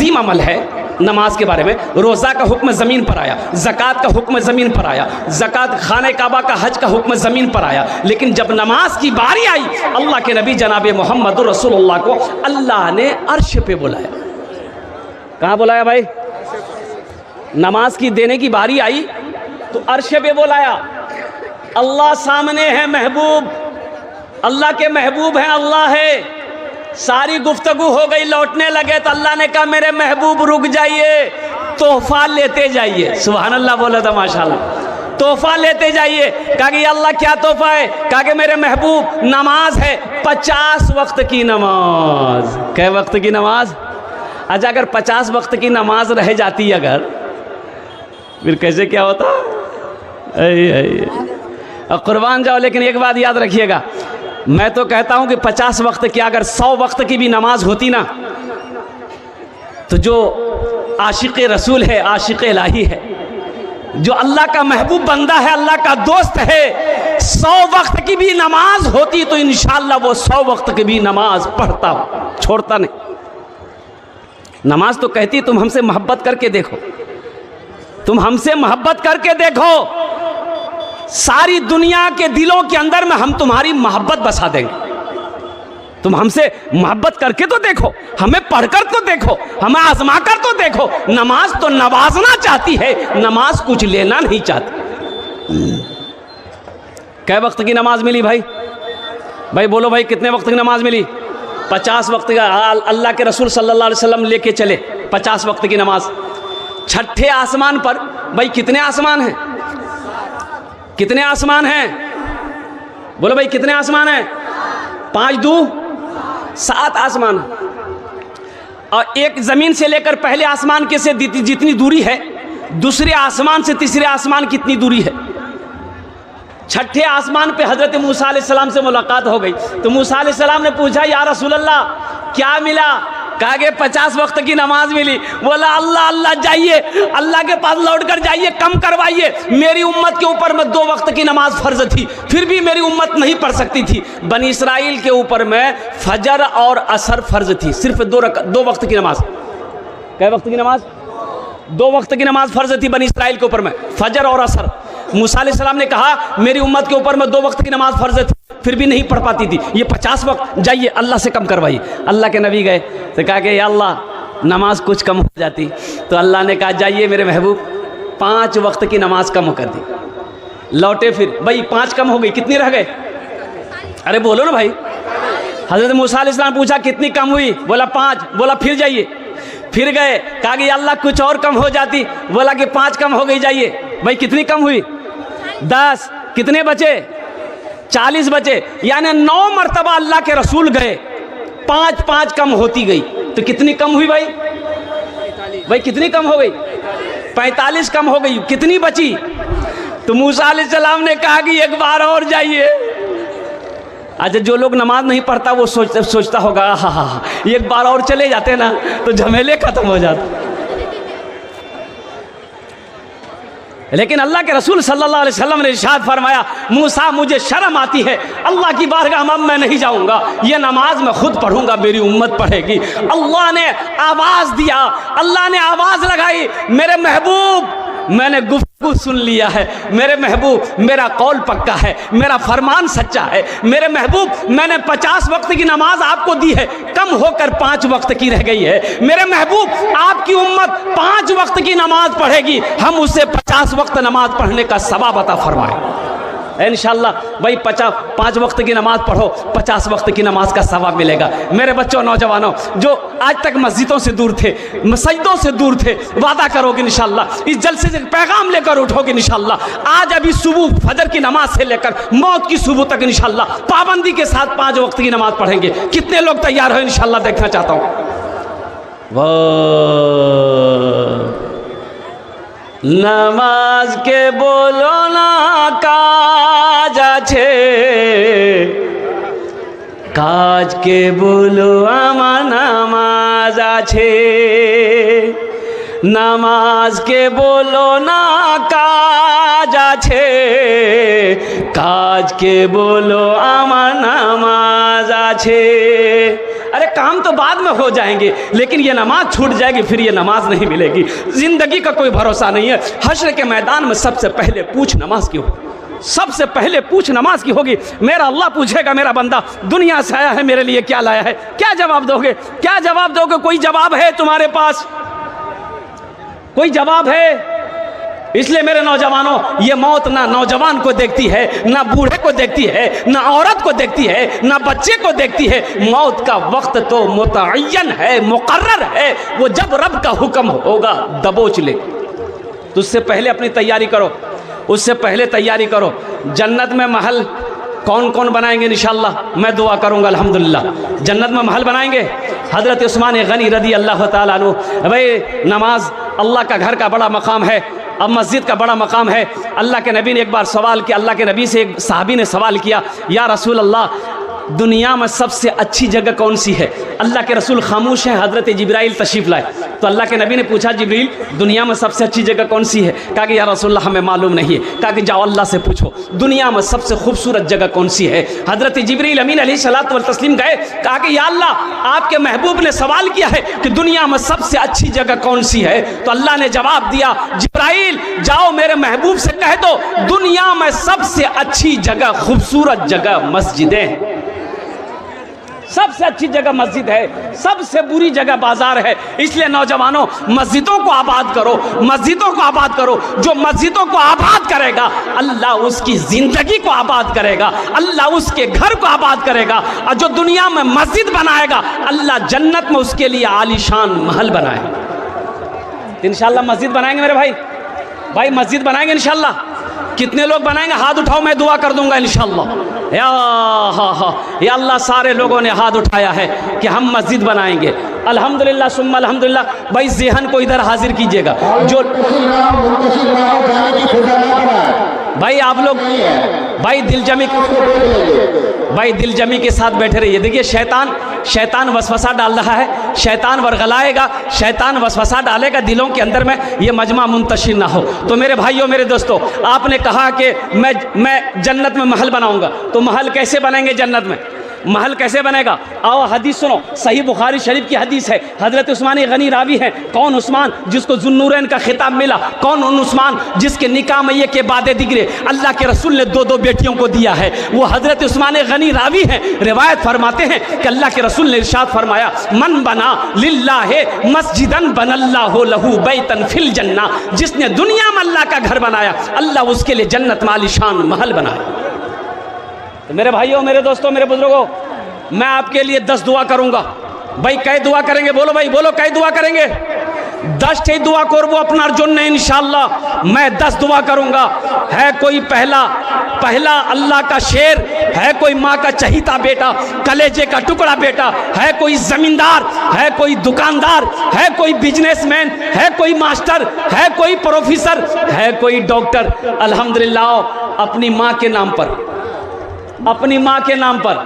कदीम अमल है नमाज के बारे में। रोज़ा का हुक्म ज़मीन पर आया, ज़कात का हुक्म ज़मीन पर आया, ज़कात खाने काबा का हज का हुक्म ज़मीन पर आया। लेकिन जब नमाज की बारी आई, अल्लाह के नबी जनाब मोहम्मद रसूलुल्लाह को अल्लाह ने अर्श पे बुलाया। कहाँ बुलाया भाई? नमाज की देने की बारी आई तो अर्श पे बुलाया। अल्लाह सामने है, महबूब अल्लाह के महबूब हैं, अल्लाह है। सारी गुफ्तगू हो गई, लौटने लगे तो अल्लाह ने कहा मेरे महबूब रुक जाइए, तोहफा लेते जाइए। सुभान अल्लाह बोला था, माशाल्लाह। तोहफा लेते जाइए। कहा कि अल्लाह क्या तोहफा है? कहा कि मेरे महबूब नमाज है, 50 वक्त की नमाज। कै वक्त की नमाज? अच्छा, अगर 50 वक्त की नमाज रह जाती अगर, फिर कैसे क्या होता? अब कुर्बान जाओ। लेकिन एक बात याद रखिएगा, मैं तो कहता हूं कि 50 वक्त की अगर 100 वक्त की भी नमाज होती ना, तो जो आशिक़ रसूल है, आशिक़ इलाही है, जो अल्लाह का महबूब बंदा है, अल्लाह का दोस्त है, 100 वक्त की भी नमाज होती तो इंशाअल्लाह वो 100 वक्त की भी नमाज पढ़ता, छोड़ता नहीं। नमाज तो कहती तुम हमसे मोहब्बत करके देखो, तुम हमसे मोहब्बत करके देखो, सारी दुनिया के दिलों के अंदर में हम तुम्हारी मोहब्बत बसा देंगे। तुम हमसे मोहब्बत करके तो देखो, हमें पढ़कर तो देखो, हमें आजमा कर तो देखो। नमाज तो नवाजना चाहती है, नमाज कुछ लेना नहीं चाहती। कै वक्त की नमाज मिली भाई? भाई बोलो भाई, कितने वक्त की नमाज मिली? 50 वक्त का। अल्लाह के रसूल सल्लल्लाहु अलैहि वसल्लम लेके चले 50 वक्त की नमाज। छठे आसमान पर भाई कितने आसमान हैं? कितने आसमान हैं? बोलो भाई, कितने आसमान हैं? 5 दूँ 7 आसमान। और एक ज़मीन से लेकर पहले आसमान के से जितनी दूरी है, दूसरे आसमान से तीसरे आसमान कितनी दूरी है। छठे आसमान पे हज़रत मूसा अलैहिस्सलाम से मुलाकात हो गई। तो मूसा अलैहिस्सलाम ने पूछा, या रसूल अल्लाह क्या मिला? कहा कि 50 वक्त की नमाज मिली। बोला अल्लाह अल्लाह जाइए, अल्लाह के पास लौट कर जाइए, कम करवाइए। मेरी उम्मत के ऊपर में 2 वक्त की नमाज फ़र्ज थी, फिर भी मेरी उम्मत नहीं पढ़ सकती थी। बनी इसराइल के ऊपर में फजर और असर फ़र्ज थी, सिर्फ 2 वक्त की नमाज। कै वक्त की नमाज? 2 वक्त की नमाज फ़र्ज थी बनी इसराइल के ऊपर में, फजर और असर। मूसा अलैहिस्सलाम ने कहा मेरी उम्मत के ऊपर में 2 वक्त की नमाज फ़र्ज थी, फिर भी नहीं पढ़ पाती थी, ये 50 वक्त, जाइए अल्लाह से कम करवाइए। अल्लाह के नबी गए तो कहा कि या अल्लाह नमाज कुछ कम हो जाती। तो अल्लाह ने कहा जाइए मेरे महबूब 5 वक्त की नमाज कम कर दी। लौटे फिर भाई 5 कम हो गई, कितनी रह गए? अरे बोलो ना भाई। हज़रत मूसा अलैहिस्सलाम पूछा कितनी कम हुई? बोला 5। बोला फिर जाइए। फिर गए, कहा कि अल्लाह कुछ और कम हो जाती। बोला कि 5 कम हो गई, जाइए। भाई कितनी कम हुई? 10। कितने बचे? 40 बचे। यानी 9 मरतबा अल्लाह के रसूल गए, 5 कम होती गई। तो कितनी कम हुई भाई? भाई कितनी कम हो गई? 45 कम हो गई। कितनी बची? तो मूसा अलैहिस्सलाम ने कहा कि एक बार और जाइए। अच्छा, जो लोग नमाज नहीं पढ़ता वो सोचता होगा हाँ, एक बार और चले जाते ना तो झमेले खत्म हो जाते। लेकिन अल्लाह के रसूल सल्लल्लाहु अलैहि वसल्लम ने इरशाद फरमाया, मूसा मुझे शर्म आती है, अल्लाह की बारगाह में मैं नहीं जाऊंगा, ये नमाज मैं खुद पढ़ूंगा, मेरी उम्मत पढ़ेगी। अल्लाह ने आवाज़ दिया, अल्लाह ने आवाज़ लगाई, मेरे महबूब मैंने गुफ्तगू सुन लिया है, मेरे महबूब मेरा कौल पक्का है, मेरा फरमान सच्चा है, मेरे महबूब मैंने 50 वक्त की नमाज आपको दी है, कम होकर 5 वक्त की रह गई है। मेरे महबूब आपकी उम्मत 5 वक्त की नमाज पढ़ेगी, हम उसे 50 वक्त नमाज पढ़ने का सवाब अता फरमाए इंशाअल्लाह। भाई 5 वक्त की नमाज पढ़ो, 50 वक्त की नमाज का सवाब मिलेगा। मेरे बच्चों, नौजवानों जो आज तक मस्जिदों से दूर थे, मस्जिदों से दूर थे, वादा करोगे इंशाअल्लाह, इस जलसे से पैगाम लेकर उठोगे इंशाअल्लाह। आज अभी सुबह फजर की नमाज से लेकर मौत की सुबह तक इंशाअल्लाह पाबंदी के साथ 5 वक्त की नमाज पढ़ेंगे। कितने लोग तैयार हो इंशाअल्लाह? देखना चाहता हूँ। नामाज के बोलो ना काज आछे, काज के बोलो आमार नामाज आछे। नामाज के बोलो ना काज आछे, काज के बोलो आमार नामाज आछे। अरे काम तो बाद में हो जाएंगे, लेकिन ये नमाज छूट जाएगी, फिर ये नमाज नहीं मिलेगी। ज़िंदगी का कोई भरोसा नहीं है। हश्र के मैदान में सबसे पहले पूछ नमाज की होगी, सबसे पहले पूछ नमाज की होगी। मेरा अल्लाह पूछेगा, मेरा बंदा दुनिया से आया है, मेरे लिए क्या लाया है? क्या जवाब दोगे? क्या जवाब दोगे? कोई जवाब है तुम्हारे पास? कोई जवाब है? इसलिए मेरे नौजवानों, ये मौत ना नौजवान को देखती है, ना बूढ़े को देखती है, ना औरत को देखती है, ना बच्चे को देखती है। मौत का वक्त तो मुतअय्यन है, मुकर्रर है। वो जब रब का हुक्म होगा दबोच ले। तो उससे पहले अपनी तैयारी करो, उससे पहले तैयारी करो। जन्नत में महल कौन कौन बनाएंगे? इंशाअल्लाह मैं दुआ करूंगा। अल्हम्दुलिल्लाह जन्नत में महल बनाएंगे। हज़रत उस्मान गनी रज़ी अल्लाह ताला अन्हु, भाई नमाज अल्लाह का घर का बड़ा मकाम है, अब मस्जिद का बड़ा मकाम है। अल्लाह के नबी ने एक बार सवाल किया, अल्लाह के नबी से एक सहाबी ने सवाल किया, या रसूल अल्लाह दुनिया में सबसे अच्छी जगह कौन सी है? अल्लाह के रसूल खामोश हैं। हज़रत जिब्राइल तशरीफ़ लाए तो अल्लाह के नबी ने पूछा, जिब्रील दुनिया में सबसे अच्छी जगह कौन सी है? कहा कि या रसूल हमें मालूम नहीं है। कहा कि जाओ अल्लाह से पूछो दुनिया में सबसे खूबसूरत जगह कौन सी है। हज़रत जिब्रील अमीन अलैहिस्सलातु व तस्लीम गए, कहा कि या अल्लाह आपके महबूब ने सवाल किया है कि दुनिया में सबसे अच्छी जगह कौन सी है। तो अल्लाह ने जवाब दिया, जिब्राइल जाओ मेरे महबूब से कह दो दुनिया में सबसे अच्छी जगह, खूबसूरत जगह मस्जिदें हैं। सबसे अच्छी जगह मस्जिद है, सबसे बुरी जगह बाजार है। इसलिए नौजवानों, मस्जिदों को आबाद करो, मस्जिदों को आबाद करो। जो मस्जिदों को आबाद करेगा अल्लाह उसकी ज़िंदगी को आबाद करेगा, अल्लाह उसके घर को आबाद करेगा। और जो दुनिया में मस्जिद बनाएगा अल्लाह जन्नत में उसके लिए आलीशान महल बनाएगा। इंशाअल्लाह मस्जिद बनाएंगे मेरे भाई, भाई मस्जिद बनाएंगे इंशाअल्लाह। कितने लोग बनाएंगे? हाथ उठाओ, मैं दुआ कर दूंगा इंशाअल्लाह। या अल्लाह, सारे लोगों ने हाथ उठाया है कि हम मस्जिद बनाएंगे। अल्हम्दुलिल्लाह सुम्मा अल्हम्दुलिल्लाह। भाई ज़हन को इधर हाजिर कीजिएगा। जो भाई आप लोग भाई दिलजमी के साथ बैठे रहिए। देखिए शैतान वसवसा डाल रहा है, शैतान वर्गलाएगा, शैतान वसवसा डालेगा दिलों के अंदर में, ये मजमा मुंतशिर ना हो। तो मेरे भाइयों, मेरे दोस्तों, आपने कहा कि मैं जन्नत में महल बनाऊंगा, तो महल कैसे बनेंगे? जन्नत में महल कैसे बनेगा? आओ हदीस सुनो। सही बुखारी शरीफ की हदीस है। हज़रत उस्मान गनी रावी है। कौन उस्मान? जिसको ज़ुन्नूरैन का खिताब मिला। कौन उन उस्मान जिसके निकाह में ये के बादे दिगरे अल्लाह के रसूल ने दो बेटियों को दिया है? वो हज़रत उस्मान गनी रावी हैं। रिवायत फरमाते हैं कि अल्लाह के रसूल ने इरशाद फरमाया, मन बना लिल्लाहि मस्जिदन बनल्लाहु लहू बैतन फिल जन्ना। जिसने दुनिया में अल्लाह का घर बनाया अल्लाह उसके लिए जन्नत में आलीशान महल बनाया। तो मेरे भाइयों, मेरे दोस्तों, मेरे बुजुर्गों, मैं आपके लिए 10 दुआ करूंगा। भाई कै दुआ करेंगे? बोलो भाई, बोलो कै दुआ करेंगे? 10 ठी दुआ करब अपनार जन्य इंशाअल्लाह। मैं 10 दुआ करूंगा। है कोई पहला अल्लाह का शेर, है कोई माँ का चहीता बेटा, कलेजे का टुकड़ा बेटा, है कोई जमींदार, है कोई दुकानदार, है कोई बिजनेसमैन, है कोई मास्टर, है कोई प्रोफेसर, है कोई डॉक्टर। अल्हम्दुलिल्लाह अपनी माँ के नाम पर, अपनी माँ के नाम पर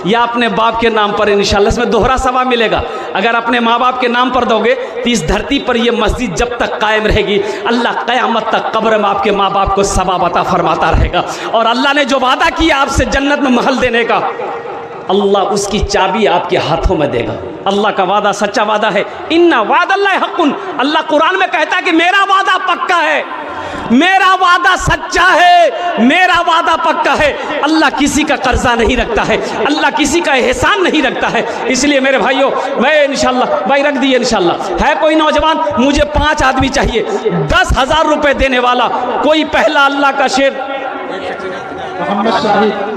या अपने बाप के नाम पर इंशाअल्लाह इसमें दोहरा सवाब मिलेगा। अगर अपने माँ बाप के नाम पर दोगे तो इस धरती पर ये मस्जिद जब तक कायम रहेगी अल्लाह क़यामत तक कब्र में आपके माँ बाप को सवाब अता फरमाता रहेगा। और अल्लाह ने जो वादा किया आपसे जन्नत में महल देने का, अल्लाह उसकी चाबी आपके हाथों में देगा। अल्लाह का वादा सच्चा वादा है। इन्ना वादल्लाहि हक़्क़ुन। अल्लाह कुरान में कहता है कि मेरा वादा पक्का है, मेरा वादा सच्चा है, मेरा वादा पक्का है। अल्लाह किसी का कर्जा नहीं रखता है, अल्लाह किसी का एहसान नहीं रखता है। इसलिए मेरे भाइयों, मैं इंशाअल्लाह, भाई रख दिए इंशाअल्लाह। है कोई नौजवान? मुझे 5 आदमी चाहिए, 10,000 रुपये देने वाला। कोई पहला अल्लाह का शेर?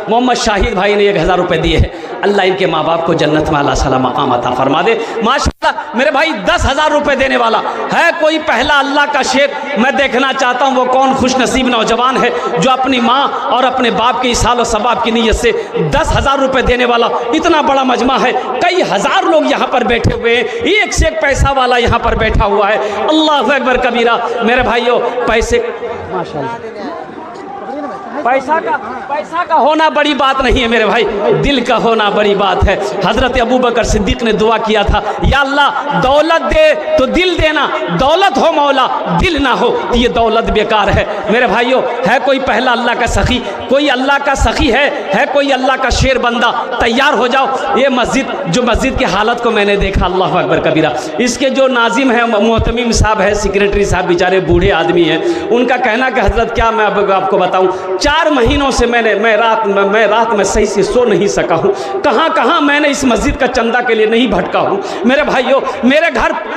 मोहम्मद शाहिद भाई ने 1,000 रुपये दिए हैं। अल्लाह इनके माँ बाप को जन्नत में अल्लाह सलाम मकाम अता फरमा दे। माशाअल्लाह मेरे भाई 10,000 रुपये देने वाला है कोई पहला अल्लाह का शेर? मैं देखना चाहता हूँ वो कौन खुश नसीब नौजवान है जो अपनी माँ और अपने बाप के इसाल और सवाब की नीयत से 10,000 रुपये देने वाला। इतना बड़ा मजमा है, कई हज़ार लोग यहाँ पर बैठे हुए हैं, एक से एक पैसा वाला यहाँ पर बैठा हुआ है। अल्लाह अकबर कबीरा। मेरे भाइयों पैसे माशाअल्लाह पैसा का होना बड़ी बात नहीं है मेरे भाई, दिल का होना बड़ी बात है। हजरत अबू बकर सिद्दीक ने दुआ किया था, या अल्लाह दौलत दे तो दिल देना, दौलत हो मौला दिल ना हो तो ये दौलत बेकार है। मेरे भाइयों, है कोई पहला अल्लाह का सखी? कोई अल्लाह का सखी है कोई अल्लाह का शेर बंदा? तैयार हो जाओ। ये मस्जिद की हालत को मैंने देखा, अल्लाह अकबर कबीरा। इसके जो नाजिम है मोहतमीम साहब है, सेक्रेटरी साहब, बेचारे बूढ़े आदमी हैं, उनका कहना कि हजरत क्या मैं अब आपको बताऊं, 4 महीनों से मैं रात में सही से सो नहीं सका हूं। कहां मैंने इस मस्जिद का चंदा के लिए नहीं भटका हूं। मेरे भाइयों,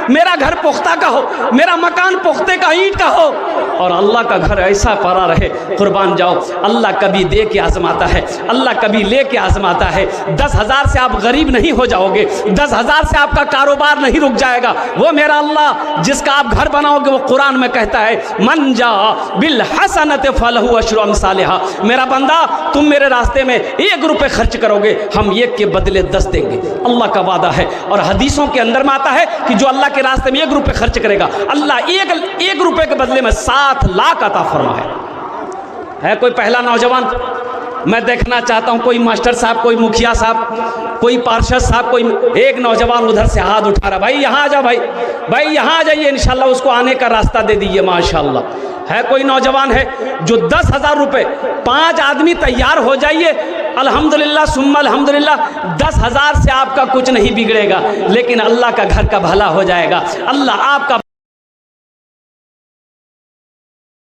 मेरा घर पुख्ता का हो, मेरा मकान पुख्ते का ईंट का हो, और अल्लाह का घर ऐसा पड़ा रहे। कुर्बान जाओ, अल्लाह कभी दे के आजमाता है, अल्लाह कभी ले के आजमाता है। 10,000 से आप गरीब नहीं हो जाओगे, 10,000 से आपका कारोबार नहीं रुक जाएगा। वो मेरा अल्लाह जिसका आप घर बनाओगे, वो कुरान में कहता है मन जा बिल हसनत फलहु अशरु अमसालिहा। मेरा बंदा, तुम मेरे रास्ते में 1 रुपये खर्च करोगे, हम 1 के बदले 10 देंगे। अल्लाह का वादा है। और हदीसों के अंदर में आता है कि जो अल्लाह के रास्ते में 1 रुपये खर्च करेगा, अल्लाह 1 रुपये के बदले में 7 लाख अता फरमाए। है कोई पहला नौजवान? मैं देखना चाहता हूं कोई मास्टर साहब, कोई मुखिया साहब, कोई पार्षद साहब, कोई एक नौजवान उधर से हाथ उठा रहा, भाई यहाँ आ जाओ, भाई यहाँ आ जाइए, इंशाल्लाह उसको आने का रास्ता दे दीजिए। माशाल्लाह है कोई नौजवान है जो 10,000 रुपये, 5 आदमी तैयार हो जाइए, अल्हम्दुलिल्लाह सुम्मा अल्हम्दुलिल्लाह, 10,000 से आपका कुछ नहीं बिगड़ेगा, लेकिन अल्लाह का घर का भला हो जाएगा। अल्लाह आपका